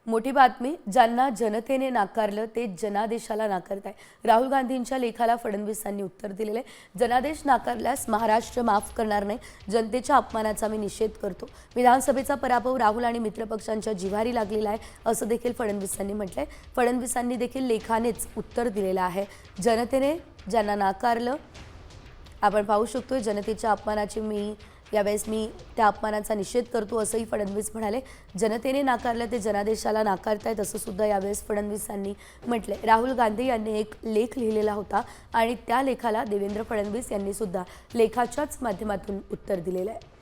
मोठी बातमी, ज्यांना जनतेने नाकारलं ते जनादेशाला नाकारत आहे। राहुल गांधींच्या लेखाला फडणवीसांनी उत्तर दिलेले, जनादेश नाकारल्यास महाराष्ट्र माफ करणार नाही, जनतेच्या अपमानाचा मी निषेध करतो। विधानसभेचा पराभव राहुल आणि मित्रपक्षांच्या जिव्हारी लागलेला आहे असं देखील फडणवीसांनी म्हटलंय। फडणवीसांनी देखील लेखानेच उत्तर दिलेलं आहे। जनतेने ज्यांना नाकारलं, आपण पाहू शकतो, जनतेच्या अपमानाची यावेळेस मी त्या अपमानाचा निषेध करतो असंही फडणवीस म्हणाले। जनतेने नाकारलं ते जनादेशाला नाकारतायत असं सुद्धा यावेळेस फडणवीसांनी म्हटले। राहुल गांधी यांनी एक लेख लिहिलेला होता आणि त्या लेखाला देवेंद्र फडणवीस यांनी सुद्धा लेखाच्याच माध्यमातून उत्तर दिलेलं आहे।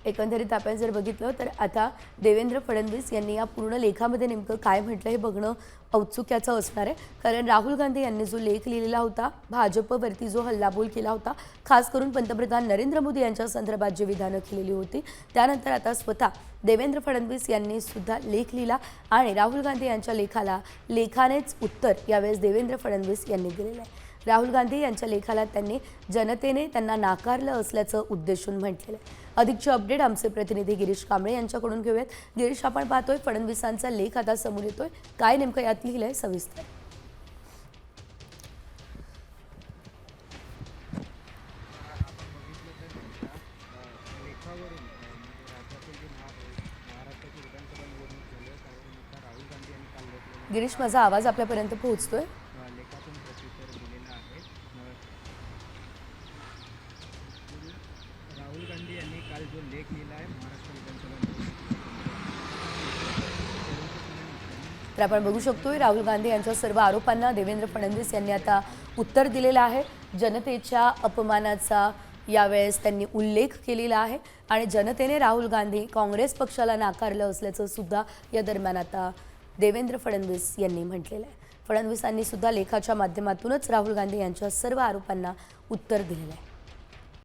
एकंदरीत आपण जर बघितलं तर आता देवेंद्र फडणवीस यांनी या पूर्ण लेखामध्ये नेमकं काय म्हटलं हे बघणं औत्सुक्याचं असणार आहे। कारण राहुल गांधी यांनी जो लेख लिहिलेला होता, भाजपवरती जो हल्लाबोल केला होता, खास करून पंतप्रधान नरेंद्र मोदी यांच्या संदर्भात जी विधानं केलेली होती, त्यानंतर आता स्वतः देवेंद्र फडणवीस यांनी सुद्धा लेख लिहिला आणि राहुल गांधी यांच्या लेखानेच उत्तर यावेळेस देवेंद्र फडणवीस यांनी दिलेलं आहे। राहुल गांधी यांच्या लेखाला त्यांनी जनतेने त्यांना नाकारलं असल्याचं उद्देशून म्हटलेलं आहे। अधिकचे अपडेट आमचे प्रतिनिधी गिरीश कांबळे यांच्याकडून घेऊयात। गिरीश, आपण पाहतोय फडणवीसांचा लेख आता समोर येतोय, काय नेमकं यात लिहिलंय सविस्तर? गिरीश, माझा आवाज आपल्यापर्यंत पोहोचतोय? राहुल गांधी यांनी काल जो लेख लिहिला आहे महाराष्ट्र विधानसभा, तर आपण बघू शकतोय राहुल गांधी यांच्या सर्व आरोपांना देवेंद्र फडणवीस यांनी आता उत्तर दिलेलं आहे। जनतेच्या अपमानाचा यावेळेस त्यांनी उल्लेख केलेला आहे आणि जनतेने राहुल गांधी काँग्रेस पक्षाला नाकारलं असल्याचं सुद्धा या दरम्यान आता देवेंद्र फडणवीस यांनी म्हटलेलं आहे। फडणवीसांनी सुद्धा लेखाच्या माध्यमातूनच राहुल गांधी यांच्या सर्व आरोपांना उत्तर दिलेलं आहे।